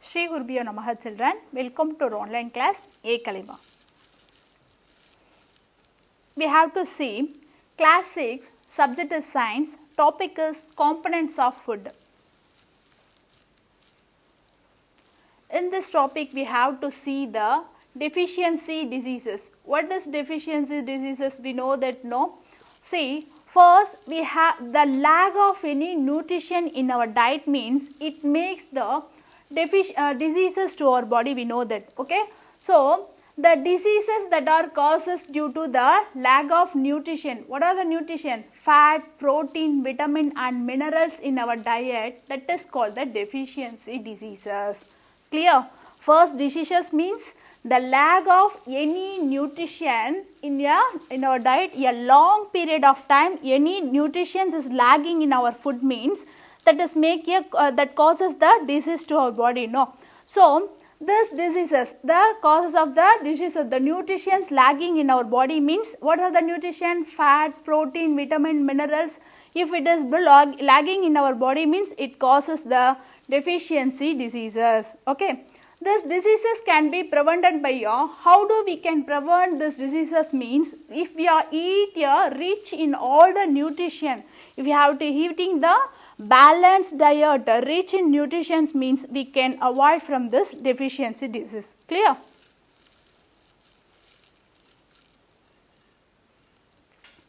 Shri Gurubhyo Namaha children, welcome to our online class A Kalima. We have to see class 6, subject is science, topic is components of food. In this topic we have to see the deficiency diseases. What is deficiency diseases? We know that no. See, first we have the lack of any nutrition in our diet means it makes the diseases to our body, we know that, okay. So, the diseases that are causes due to the lack of nutrition. What are the nutrition? Fat, protein, vitamin and minerals in our diet, that is called the deficiency diseases. Clear? First, diseases means the lack of any nutrition in our diet, a long period of time, any nutrition is lagging in our food means that is that causes the disease to our body, no. So, this diseases, the causes of the diseases, the nutritions lagging in our body means what are the nutrition? Fat, protein, vitamin, minerals. If it is lagging in our body means it causes the deficiency diseases, okay. These diseases can be prevented by how do we can prevent these diseases means if we are eat rich in all the nutrition, if we have to eating the balanced diet rich in nutrition means we can avoid from this deficiency disease. Clear?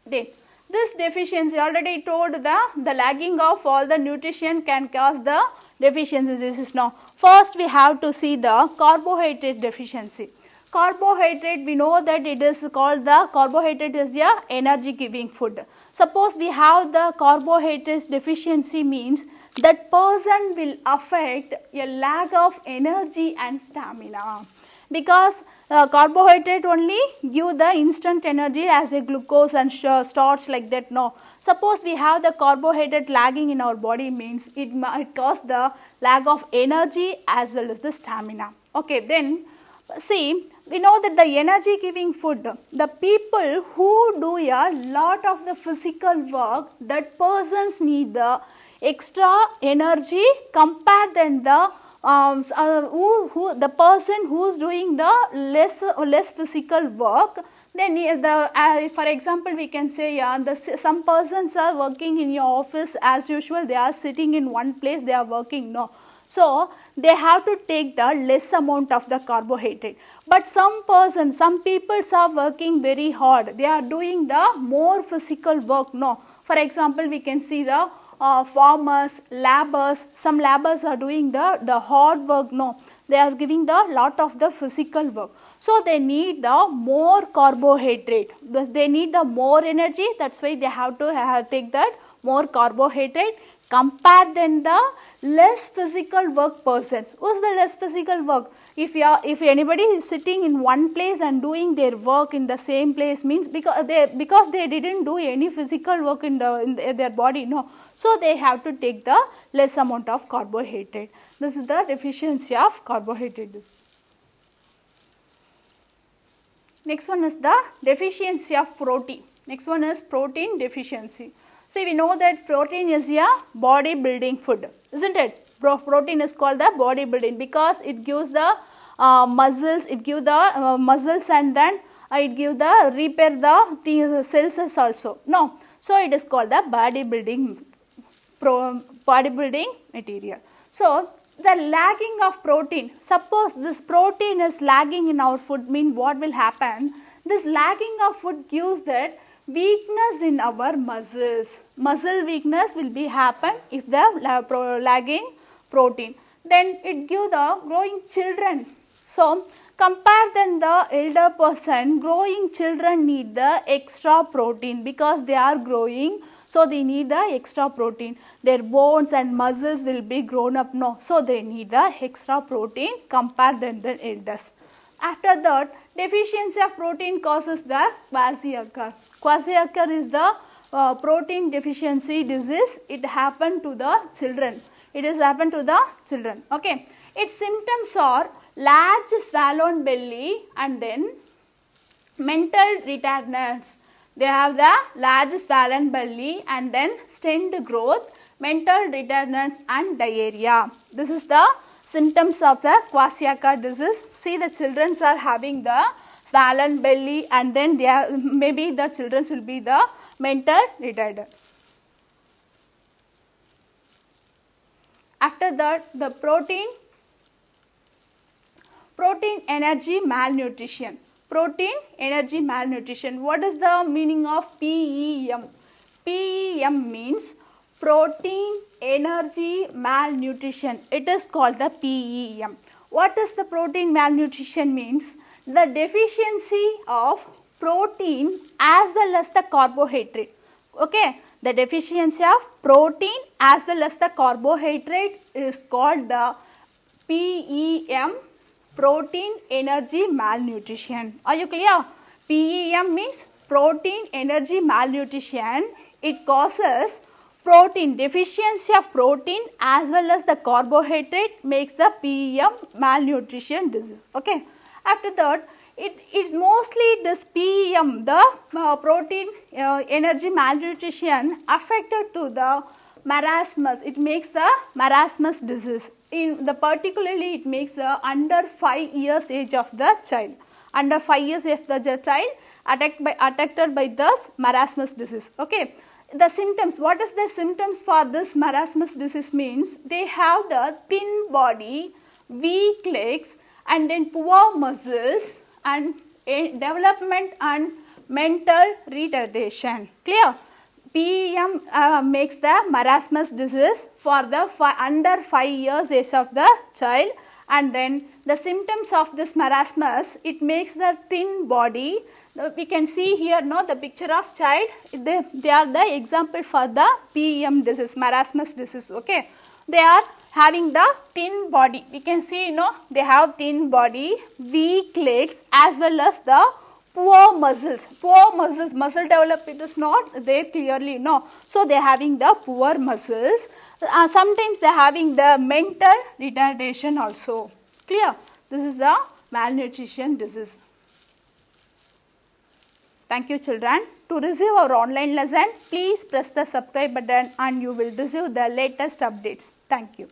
Then this deficiency already told the lagging of all the nutrition can cause the deficiency disease. Now, first we have to see the carbohydrate deficiency. Carbohydrate, we know that it is called the carbohydrate is a energy giving food. Suppose we have the carbohydrates deficiency means that person will affect a lack of energy and stamina, because carbohydrate only give the instant energy as a glucose and starch like that, no. Suppose we have the carbohydrate lagging in our body means it cause the lack of energy as well as the stamina, okay. Then see, we know that the energy giving food, the people who do a lot of the physical work, that persons need the extra energy compared than the the person who is doing the less physical work. Then for example we can say some persons are working in your office as usual, they are sitting in one place, they are working, no. So, they have to take the less amount of the carbohydrate. But some people are working very hard, they are doing the more physical work, no. For example, we can see the farmers, laborers, some laborers are doing the hard work, no. They are giving the lot of the physical work. So, they need the more carbohydrate, they need the more energy, that is why they have to take that more carbohydrate compared than the less physical work persons. What's the less physical work? If anybody is sitting in one place and doing their work in the same place means because they didn't do any physical work in their body, no. So, they have to take the less amount of carbohydrate. This is the deficiency of carbohydrate. Next one is the deficiency of protein. Next one is protein deficiency. See, we know that protein is a body building food, isn't it? Protein is called the body building because it gives the muscles, it gives the muscles and then it gives the repair the cells also. No, so it is called the body building material. So, the lagging of protein, suppose this protein is lagging in our food, mean what will happen? This lagging of food gives that weakness in our muscles. Muscle weakness will be happen if the lagging protein. Then it give the growing children. So, compare than the elder person, growing children need the extra protein because they are growing. So, they need the extra protein. Their bones and muscles will be grown up, no. So, they need the extra protein compared than the elders. After that, deficiency of protein causes the kwashiorkor. Kwashiorkor is the protein deficiency disease. It happened to the children. It is happened to the children. Okay. Its symptoms are large swollen belly and then mental retardedness. They have the large swollen belly and then stent growth, mental retardedness and diarrhea. This is the symptoms of the Kwashiorkor disease. See, the children are having the swollen belly, and then they are, maybe the children will be the mental retarded. After that, the protein energy malnutrition. Protein energy malnutrition. What is the meaning of PEM? PEM means protein energy malnutrition. It is called the PEM. What is the protein malnutrition means? The deficiency of protein as well as the carbohydrate. Okay, the deficiency of protein as well as the carbohydrate is called the PEM, protein energy malnutrition. Are you clear? PEM means protein energy malnutrition. It causes protein, deficiency of protein as well as the carbohydrate makes the PEM malnutrition disease. Okay. After that, it mostly this PEM, the protein energy malnutrition affected to the marasmus. It makes the marasmus disease. In the particularly, it makes under 5 years age of the child. Under 5 years of the child affected by this marasmus disease. Okay. The symptoms, what is the symptoms for this marasmus disease means? They have the thin body, weak legs, and then poor muscles and development and mental retardation. Clear? PEM makes the marasmus disease for the under 5 years age of the child, and then the symptoms of this marasmus, it makes the thin body. We can see here the picture of child, they are the example for the PEM disease, marasmus disease. Okay, they are having the thin body. We can see they have thin body, weak legs as well as the poor muscles. Muscle development is not there clearly, so they are having the poor muscles. Sometimes they are having the mental retardation also. Clear? This is the malnutrition disease. Thank you, children. To receive our online lesson, please press the subscribe button and you will receive the latest updates. Thank you.